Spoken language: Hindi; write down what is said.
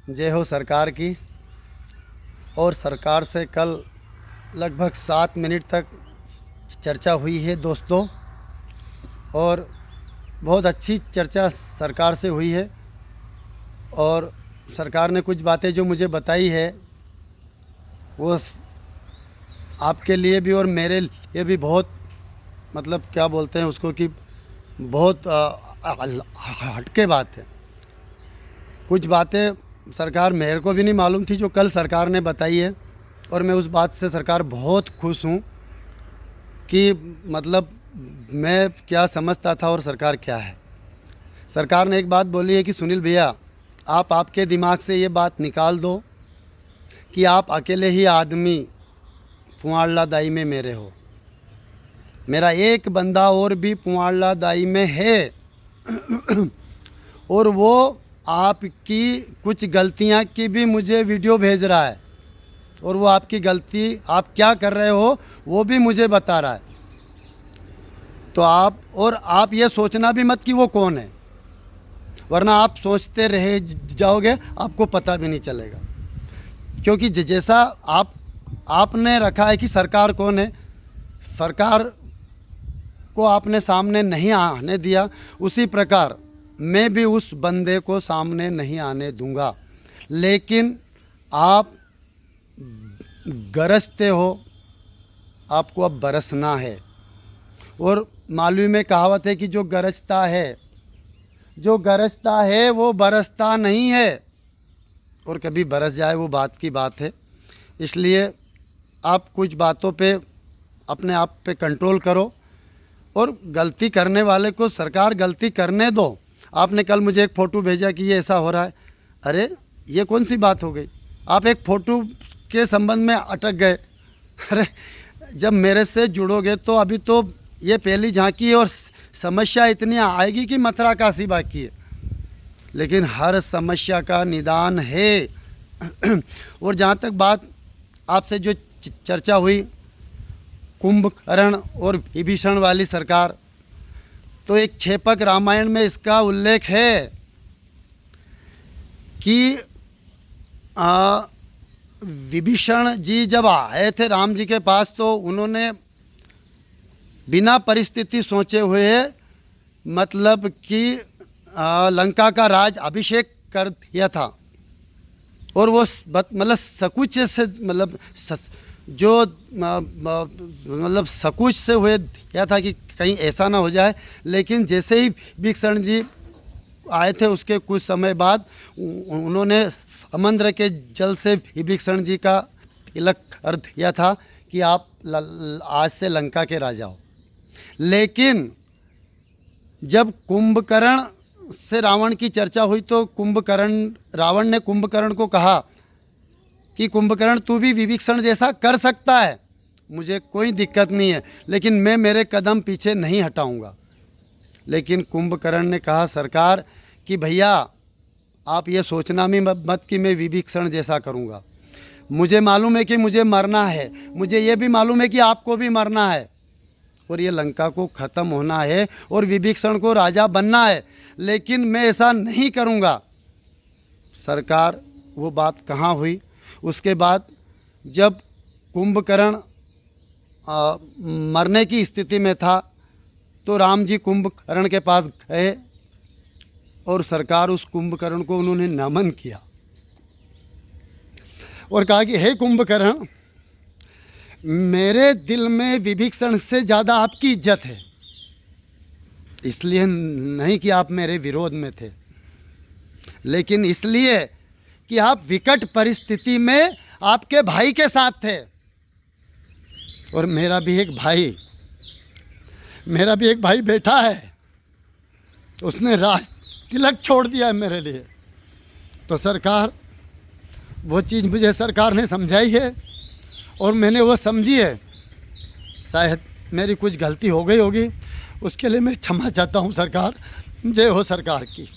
जय हो सरकार की। और सरकार से कल लगभग 7 मिनट तक चर्चा हुई है दोस्तों, और बहुत अच्छी चर्चा सरकार से हुई है। और सरकार ने कुछ बातें जो मुझे बताई है वो आपके लिए भी और मेरे लिए भी बहुत, मतलब क्या बोलते हैं उसको, कि बहुत हटके बात है। कुछ बातें सरकार मेरे को भी नहीं मालूम थी जो कल सरकार ने बताई है, और मैं उस बात से सरकार बहुत खुश हूँ कि मतलब मैं क्या समझता था और सरकार क्या है। सरकार ने एक बात बोली है कि सुनील भैया, आप आपके दिमाग से ये बात निकाल दो कि आप अकेले ही आदमी पुआड़ला दाई में मेरे हो। मेरा एक बंदा और भी पुआड़ला दाई में है और वो आपकी कुछ गलतियां की भी मुझे वीडियो भेज रहा है, और वो आपकी गलती आप क्या कर रहे हो वो भी मुझे बता रहा है। तो आप ये सोचना भी मत कि वो कौन है, वरना आप सोचते रह जाओगे, आपको पता भी नहीं चलेगा। क्योंकि जैसा आपने रखा है कि सरकार कौन है, सरकार को आपने सामने नहीं आने दिया, उसी प्रकार मैं भी उस बंदे को सामने नहीं आने दूंगा। लेकिन आप गरजते हो, आपको अब बरसना है। और मालूम में कहावत है कि जो गरजता है वो बरसता नहीं है, और कभी बरस जाए वो बात की बात है। इसलिए आप कुछ बातों पे अपने आप पे कंट्रोल करो, और गलती करने वाले को सरकार गलती करने दो। आपने कल मुझे एक फ़ोटो भेजा कि ये ऐसा हो रहा है। अरे ये कौन सी बात हो गई, आप एक फ़ोटो के संबंध में अटक गए। अरे जब मेरे से जुड़ोगे तो अभी तो ये पहली झांकी है, और समस्या इतनी आएगी कि मथुरा काशी बाकी है, लेकिन हर समस्या का निदान है। और जहाँ तक बात आपसे जो चर्चा हुई कुंभकर्ण और विभीषण वाली सरकार, तो एक छेपक रामायण में इसका उल्लेख है कि विभीषण जी जब आए थे राम जी के पास, तो उन्होंने बिना परिस्थिति सोचे हुए मतलब कि लंका का राज अभिषेक कर दिया था। और वो मतलब सकुच से मतलब जो मतलब सकुच से हुए दिया था कि कहीं ऐसा ना हो जाए। लेकिन जैसे ही विभीषण जी आए थे उसके कुछ समय बाद उन्होंने समुद्र के जल से विभीषण जी का तिलक कर दिया था कि आप आज से लंका के राजा हो। लेकिन जब कुंभकर्ण से रावण की चर्चा हुई तो रावण ने कुंभकर्ण को कहा कि कुंभकर्ण तू भी विभीषण जैसा कर सकता है, मुझे कोई दिक्कत नहीं है, लेकिन मैं मेरे कदम पीछे नहीं हटाऊंगा। लेकिन कुंभकर्ण ने कहा सरकार कि भैया आप ये सोचना भी मत कि मैं विभीषण जैसा करूंगा। मुझे मालूम है कि मुझे मरना है, मुझे ये भी मालूम है कि आपको भी मरना है, और ये लंका को ख़त्म होना है और विभीषण को राजा बनना है, लेकिन मैं ऐसा नहीं करूंगा। सरकार वो बात कहाँ हुई। उसके बाद जब कुंभकर्ण मरने की स्थिति में था तो राम जी कुंभकर्ण के पास गए, और सरकार उस कुंभकर्ण को उन्होंने नमन किया और कहा कि हे कुंभकर्ण, मेरे दिल में विभीषण से ज़्यादा आपकी इज्जत है, इसलिए नहीं कि आप मेरे विरोध में थे, लेकिन इसलिए कि आप विकट परिस्थिति में आपके भाई के साथ थे। और मेरा भी एक भाई बैठा है, उसने राज तिलक छोड़ दिया है मेरे लिए। तो सरकार वो चीज़ मुझे सरकार ने समझाई है और मैंने वो समझी है। शायद मेरी कुछ गलती हो गई होगी, उसके लिए मैं क्षमा चाहता हूँ सरकार। जय हो सरकार की।